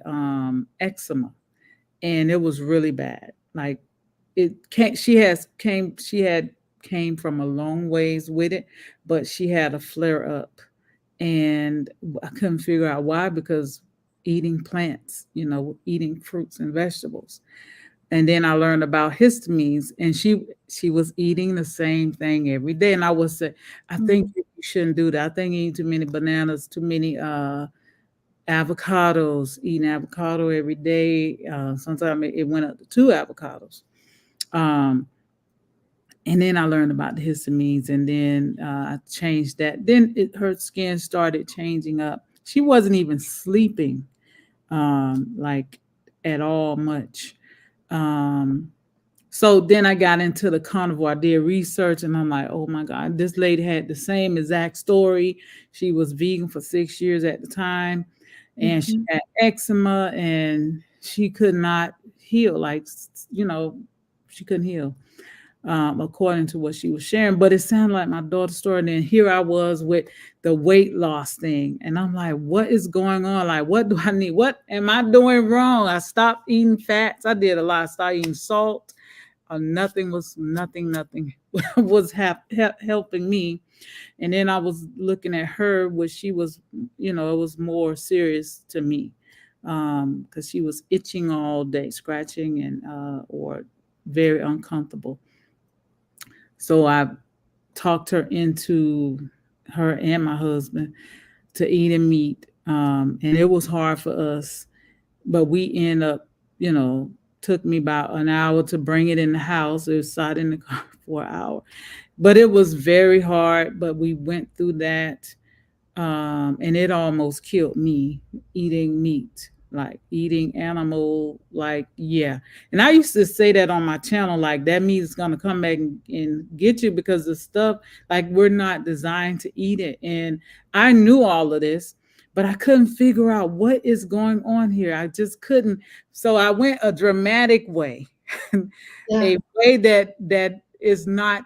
eczema, and it was really bad. Like it came, she had came from a long ways with it, but she had a flare up, and I couldn't figure out why, because eating plants, eating fruits and vegetables. And then I learned about histamines, and she was eating the same thing every day. And I would say, I think Mm, you shouldn't do that. I think you eat too many bananas, too many avocados, eating avocado every day. Sometimes it went up to two avocados. Um, and then I learned about the histamines, and then I changed that. Then her skin started changing up. She wasn't even sleeping like at all much. Um, so then I got into the carnivore. I did research, and I'm like, oh my God, this lady had the same exact story. She was vegan for 6 years at the time, and she mhm, had eczema, and she could not heal. Like, you know, she couldn't heal, according to what she was sharing. But it sounded like my daughter's story. And then here I was with the weight loss thing. And I'm like, what is going on? Like, what do I need? What am I doing wrong? I stopped eating fats. I did a lot. I started eating salt. Nothing was helping me. And then I was looking at her, which she was, it was more serious to me, because she was itching all day, scratching and or very uncomfortable. So I talked her into, her and my husband, to eating meat, and it was hard for us, but we end up, you know, took me about an hour to bring it in the house. It was sat in the car for an hour, but it was very hard. But we went through that, and it almost killed me, eating meat, like eating animal, like, yeah. And I used to say that on my channel, like that meat is gonna come back and get you, because the stuff, like, we're not designed to eat it. And I knew all of this, but I couldn't figure out what is going on here. I just couldn't. So I went a dramatic way, yeah. a way that is not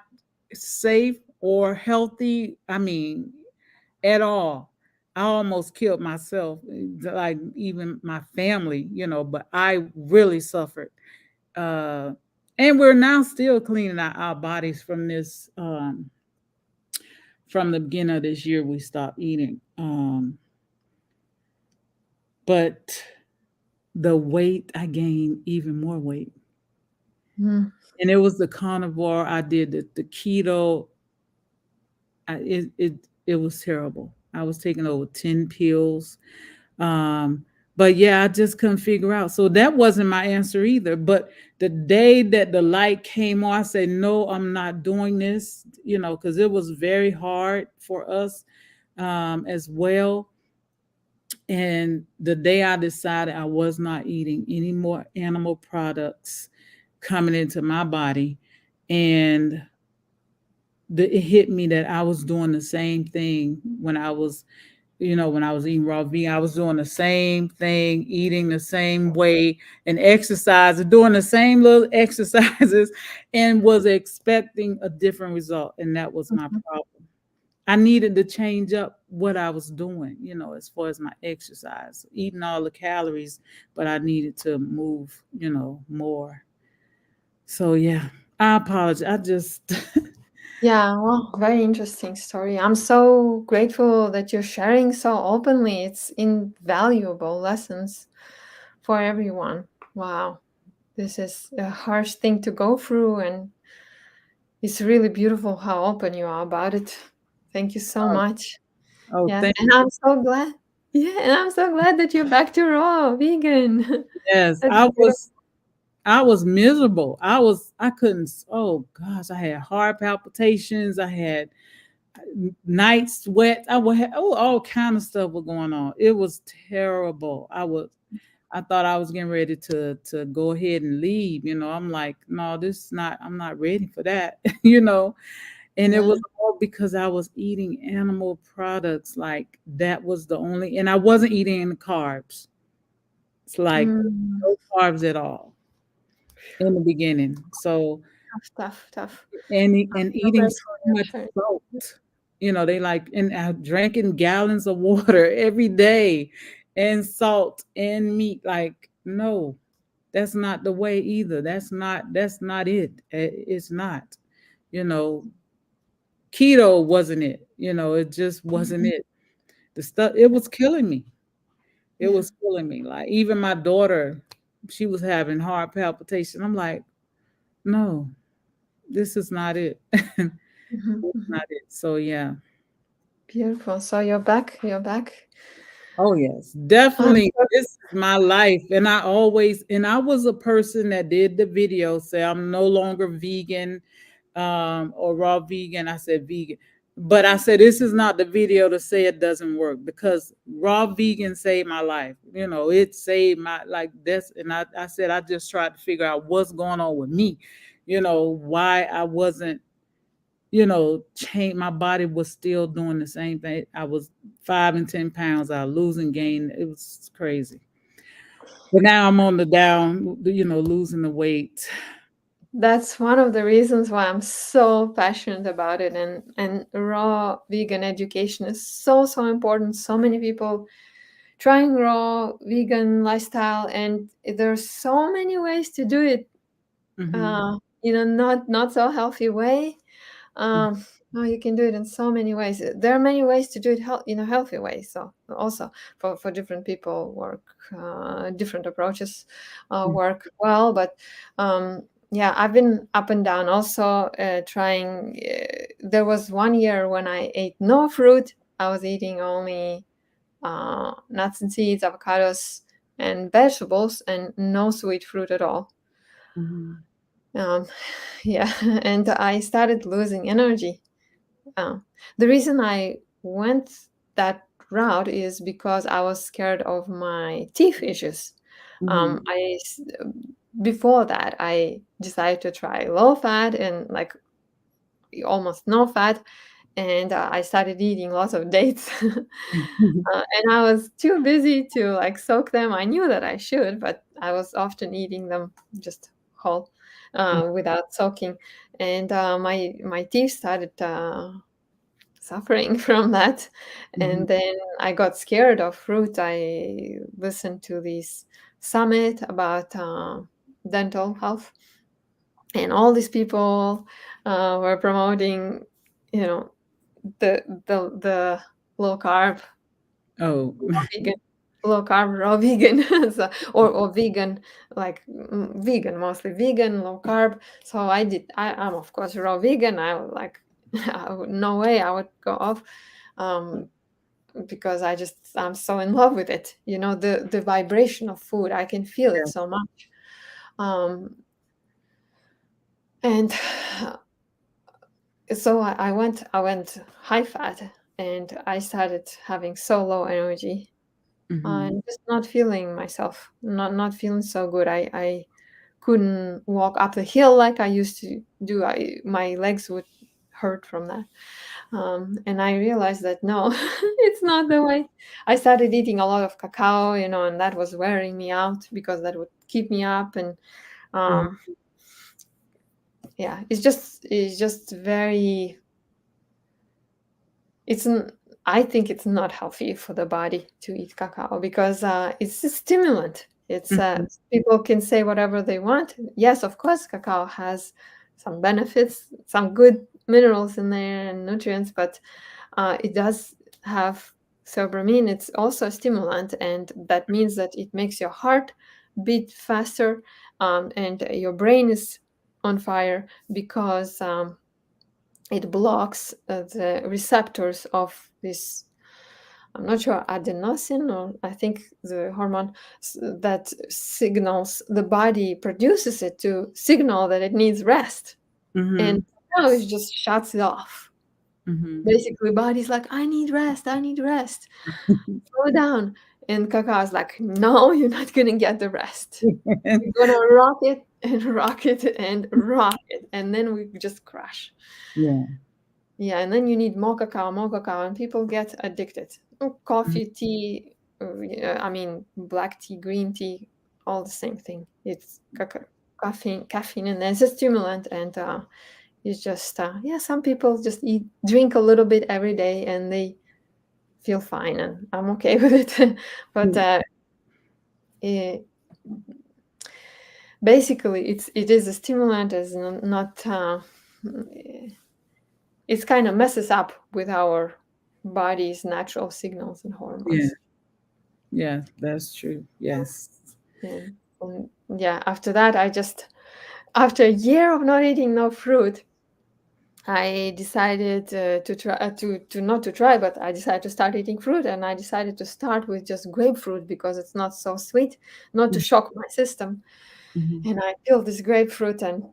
safe or healthy. I mean, at all. I almost killed myself, like even my family, but I really suffered. Uh, and we're now still cleaning out our bodies from this. From the beginning of this year, we stopped eating. But the weight, I gained even more weight. Mm, And it was the carnivore. I did the keto. It was terrible. I was taking over 10 pills. Um, but yeah, I just couldn't figure out. So that wasn't my answer either. But the day that the light came on, I said, no, I'm not doing this, because it was very hard for us, as well. And the day I decided I was not eating any more animal products coming into my body, and it hit me that I was doing the same thing when I was When I was eating raw vegan, I was doing the same thing, eating the same way, and exercise, doing the same little exercises, and was expecting a different result. And that was my Mhm. problem. I needed to change up what I was doing, as far as my exercise, eating all the calories, but I needed to move, more. So yeah, I apologize. I just Yeah, well, very interesting story. I'm so grateful that you're sharing so openly. It's invaluable lessons for everyone. Wow, this is a harsh thing to go through, and it's really beautiful how open you are about it. Thank you so oh, much. oh, Yeah, thank and I'm so glad. Yeah, and I'm so glad that you're back to raw vegan. yes. That's beautiful. I was miserable. I couldn't, oh gosh, I had heart palpitations. I had night sweats. I would have, all kind of stuff was going on. It was terrible. I thought I was getting ready to go ahead and leave. I'm like, no, this is not, I'm not ready for that, And it Yeah. was all because I was eating animal products. Like that was the only, and I wasn't eating any carbs. It's like Mm, no carbs at all in the beginning. So tough, tough, tough. and So eating so grateful you're much sharing. salt. They like and drinking gallons of water every day, and salt and meat. Like, no, that's not the way either. That's not it. It's not. You know, Keto wasn't it. It just wasn't Mhm. it. The stuff, it was killing me. It Yeah. was killing me. Like even my daughter, she was having heart palpitation. I'm like, no, this is not it. Mhm, It's mhm. not it. So yeah. Beautiful. So you're back. You're back. Oh yes, I'm definitely. so This is my life, and I was a person that did the video say I'm no longer vegan, or raw vegan. I said vegan, but I said this is not the video to say it doesn't work, because raw vegan saved my life. It saved my, like this, and I said I just tried to figure out what's going on with me. Why I wasn't, change, my body was still doing the same thing. I was 5 and 10 pounds. I was losing gain. It was crazy. But now I'm on the down, losing the weight. That's one of the reasons why I'm so passionate about it, and raw vegan education is so so important. So many people trying raw vegan lifestyle, and there's so many ways to do it. Hmm. Not so healthy way. Um, no, you can do it in so many ways. There are many ways to do it in a healthy way. So also for different people work different approaches work well. But yeah, I've been up and down. Also trying. There was one year when I ate no fruit. I was eating only nuts and seeds, avocados, and vegetables, and no sweet fruit at all. Hmm. Um, yeah, and I started losing energy. The reason I went that route is because I was scared of my teeth issues. Hmm. Before that I decided to try low fat and like almost no fat, and I started eating lots of dates. And I was too busy to like soak them. I knew that I should, but I was often eating them just whole without soaking, and my teeth started suffering from that. Hmm. And then I got scared of fruit. I listened to this summit about dental health, and all these people were promoting, you know, the low carb, Oh. raw vegan, low carb, raw vegan, so, or vegan, like vegan, mostly vegan, low carb. So I'm of course raw vegan. I was like, no way I would go off. Um, because I'm so in love with it. The vibration of food, I can feel it Yeah. so much. And so I went high fat, and I started having so low energy, Hmm. and just not feeling myself, not feeling so good. I couldn't walk up the hill like I used to do. My legs would hurt from that. And I realized that no, it's not the way. I started eating a lot of cacao, and that was wearing me out because that would keep me up. And Mhm. um, yeah, it's just very. It's n- I think it's not healthy for the body to eat cacao because it's a stimulant. It's Mhm. people can say whatever they want. Yes, of course, cacao has some benefits, some good minerals in there and nutrients, but it does have cerebramine. It's also a stimulant, and that means that it makes your heart beat faster, and your brain is on fire because it blocks the receptors of this. I'm not sure adenosine, or I think the hormone that signals the body produces it to signal that it needs rest, and Mhm. now it just shuts it off. Mhm. Basically, body's like, I need rest, I need rest, slow down. And Kaka is like, no, you're not gonna get the rest. You're gonna rock it and rock it and rock it, and then we just crash. Yeah. Yeah, and then you need more cacao, and people get addicted. Mhm. Coffee, tea, yeah, I mean, black tea, green tea, all the same thing. It's caffeine, and it's a stimulant, and it's just, yeah, some people just drink a little bit every day, and they feel fine, and I'm okay with it. But it, basically, it is a stimulant, is not. It kind of messes up with our body's natural signals and Yeah. hormones. Yeah, that's true. Yes. And yeah, after that, after a year of not eating no fruit, I decided to try to not to try, but I decided to start eating fruit, and I decided to start with just grapefruit because it's not so sweet, not to shock my system. Mhm. And I peeled this grapefruit, and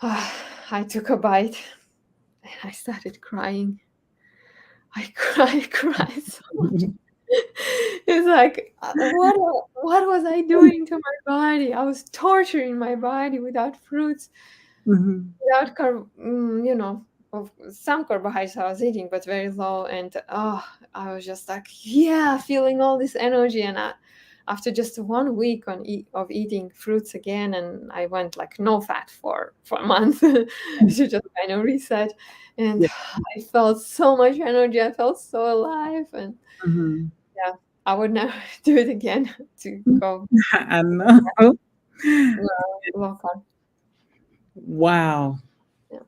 I took a bite, and I started crying. I cried so much. Mhm. It's like, what was I doing to my body? I was torturing my body without fruits, Mhm. without of some carbohydrates I was eating, but very low. And I was just like, yeah, feeling all this energy. And after just 1 week of eating fruits again, and I went like no fat for a month to just kind of reset. And Yeah. I felt so much energy. I felt so alive, and Mhm. yeah, I would never do it again to go I know. low carb. Wow. Yeah.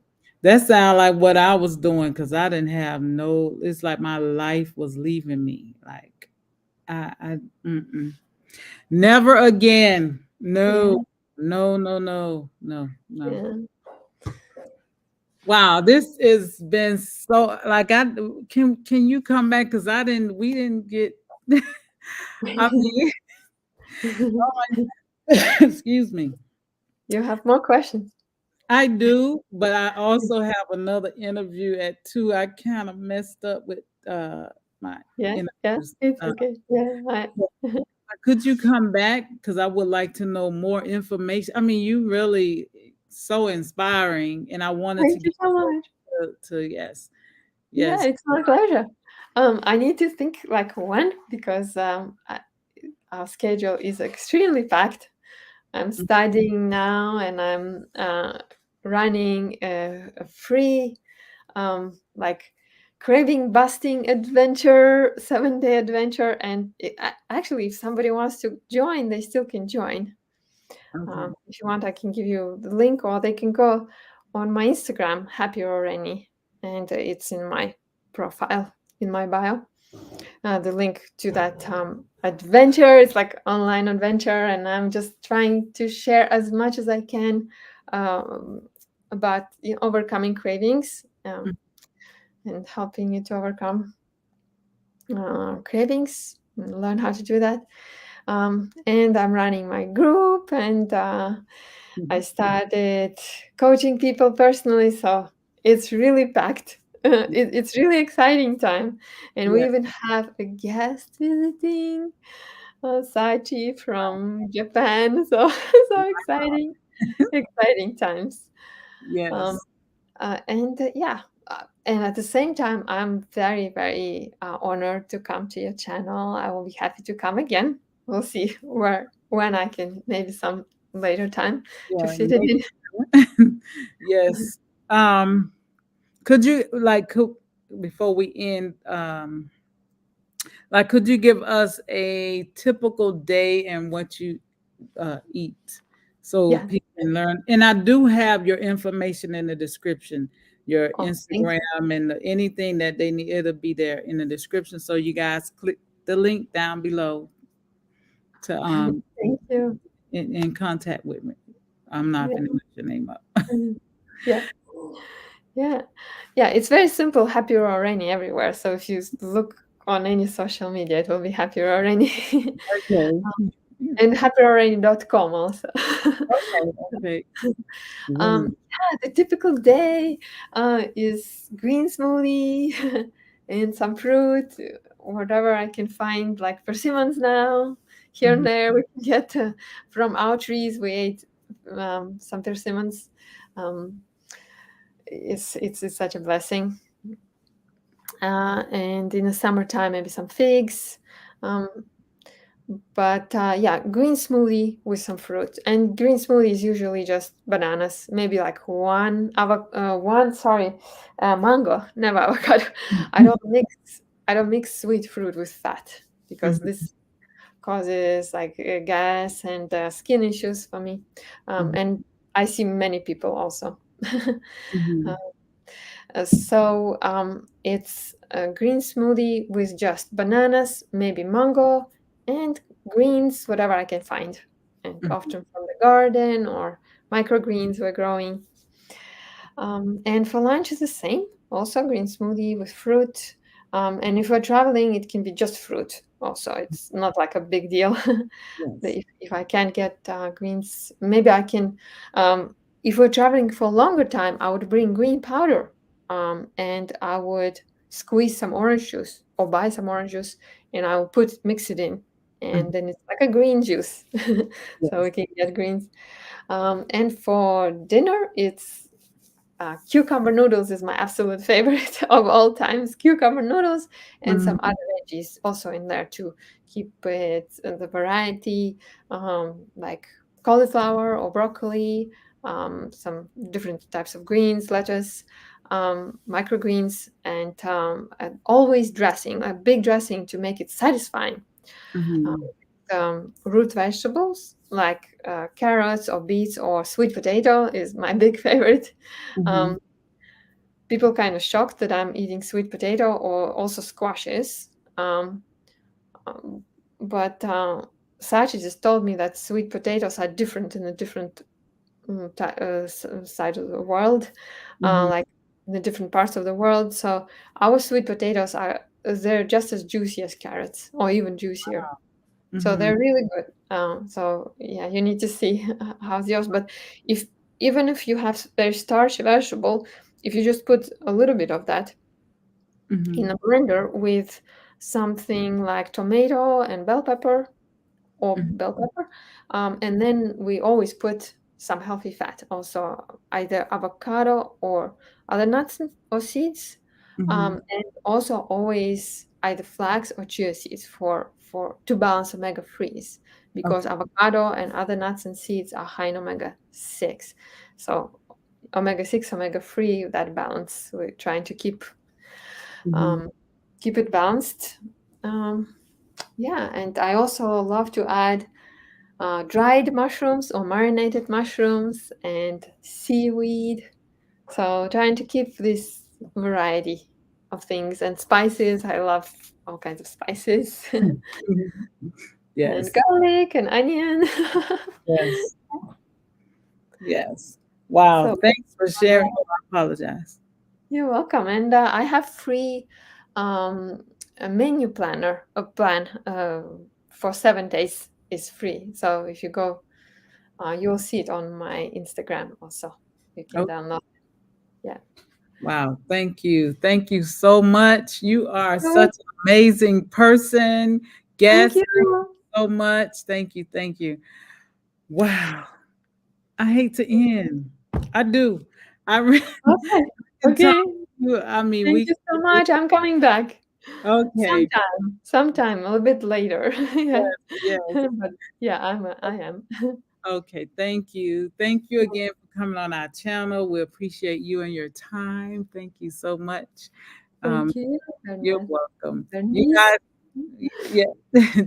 That sound like what I was doing because I didn't have no. It's like my life was leaving me. Like I mm-mm. Never again. Yeah. No, no, no, no, no, no. Yeah. Wow, this has been so like I can you come back because I didn't we didn't get I mean excuse me. You have more questions. I do, but I also have another interview at 2. I kind of messed up with my Yeah, yeah, interviews. it's okay. Yeah, Could you come back? Because I would like to know more information. I mean, you really so inspiring, and I wanted to thank you get so much. to yes, Yeah, yes. it's my pleasure. I need to think like when, because our schedule is extremely packed. I'm studying now, and I'm running a free like craving busting adventure, 7-day adventure. And actually, if somebody wants to join, they still can join. Okay. If you want, I can give you the link, or they can go on my Instagram, Happy Raw Reny, and it's in my profile, in my bio. The link to that adventure. It's like online adventure, and I'm just trying to share as much as I can um, about overcoming cravings, and helping you to overcome cravings, and learn how to do that. And I'm running my group, and I Mhm. started coaching people personally, so it's really packed. It's really exciting time, and we Yeah. even have a guest visiting, Sachi from Japan. So so exciting, exciting times. Um, Yes. Yeah, and at the same time, I'm very, very honored to come to your channel. I will be happy to come again. We'll see where when I can, maybe some later time to Yeah, fit it in. yes. Um, could you before we end, like, could you give us a typical day and what you eat so Yeah. people can learn? And I do have your information in the description, your Oh, thank Instagram and anything that they need. It'll be there in the description. So you guys click the link down below to you. Thank you. in contact with me. I'm not Yeah. gonna mess your name up. Mhm. Yeah. Yeah. Yeah. It's very simple. Happy Raw Reny everywhere. So if you look on any social media, it will be Happy Raw Reny. Okay. And happyrawreny.com also. Okay. Okay. Great. Yeah, the typical day is green smoothie and some fruit, whatever I can find, like persimmons now. Here and Mhm, there, we can get from our trees. We ate some persimmons. Um, it's such a blessing. And in the summertime, maybe some figs. Um, but yeah, green smoothie with some fruit. And green smoothie is usually just bananas, maybe like mango, never avocado. I don't mix I don't mix sweet fruit with fat because mhm, this causes like gas and skin issues for me. mhm, And I see many people also. mhm, It's a green smoothie with just bananas, maybe mango, and greens, whatever I can find, and mhm, often from the garden or microgreens we're growing. And for lunch is the same, also green smoothie with fruit. And if we're traveling, it can be just fruit. Also, it's not like a big deal. yes. If I can't get greens, maybe I can. If we're traveling for a longer time, I would bring green powder, and I would squeeze some orange juice or buy some orange juice, and I will mix it in, Mhm, and then it's like a green juice, so yes. we can get greens. And for dinner, it's cucumber noodles is my absolute favorite of all times. Cucumber noodles and some Mhm, other veggies also in there to keep it the variety, like cauliflower or broccoli, some different types of greens, lettuce, microgreens, and always dressing, a big dressing to make it satisfying. Uh, mhm, Root vegetables like carrots or beets or sweet potato is my big favorite. mhm, Um, People kind of shocked that I'm eating sweet potato or also squashes. Um, um, but Sachi just told me that sweet potatoes are different in the different side of the world, mhm. like in the different parts of the world. So our sweet potatoes they're just as juicy as carrots or even juicier. So Mhm, they're really good. So yeah, you need to see how's yours. But if even if you have very starchy vegetable, if you just put a little bit of that in mhm, a blender with something like tomato and bell pepper or mhm, bell pepper, and then we always put some healthy fat, also either avocado or other nuts or seeds, mhm. and also always either flax or chia seeds for to balance omega 3s because Okay. avocado and other nuts and seeds are high in omega 6. So omega 6, omega 3, that balance we're trying to Mhm, um, keep it balanced. Um, yeah, and I also love to add dried mushrooms or marinated mushrooms and seaweed. So trying to keep this variety of things and spices. I love all kinds of spices mhm. and Yes. garlic and onion. Yes. Yes. Wow. So Thanks for sharing. Oh, I apologize. you're welcome. And I have free um, a menu planner, a plan for 7 days is free. So if you go, you'll see it on my Instagram also. You can Oh, download. Yeah. wow. Thank you. Thank you so much. You are You're such an amazing person. Thank Guest, thank you. you so much. Thank you. Thank you. Wow. I hate to end. I do. I really Okay. can talk Okay. to you. I mean, Thank you so much. I'm coming back okay. sometime, a little bit later. Yeah. Yes, yes. But yeah, I am. Okay, thank you. Thank you again for coming on our channel. We appreciate you and your time. Thank you so much. Um, Thank you, you're welcome. You Bernice. guys, yeah.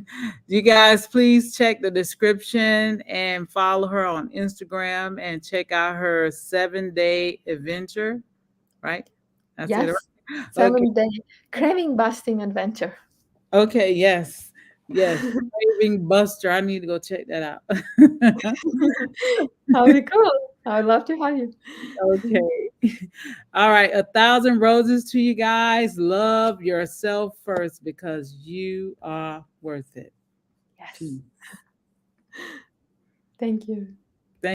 You guys, please check the description and follow her on Instagram and check out her 7-day adventure. Right? That's it. Yes. Right? Okay. 7-day craving busting adventure. Okay. Yes. Yes. Craving Buster. I need to go check that out. That'll be cool. I would love to have you. Okay. All right. 1,000 roses to you guys. Love yourself first because you are worth it. Yes. Peace. Thank you.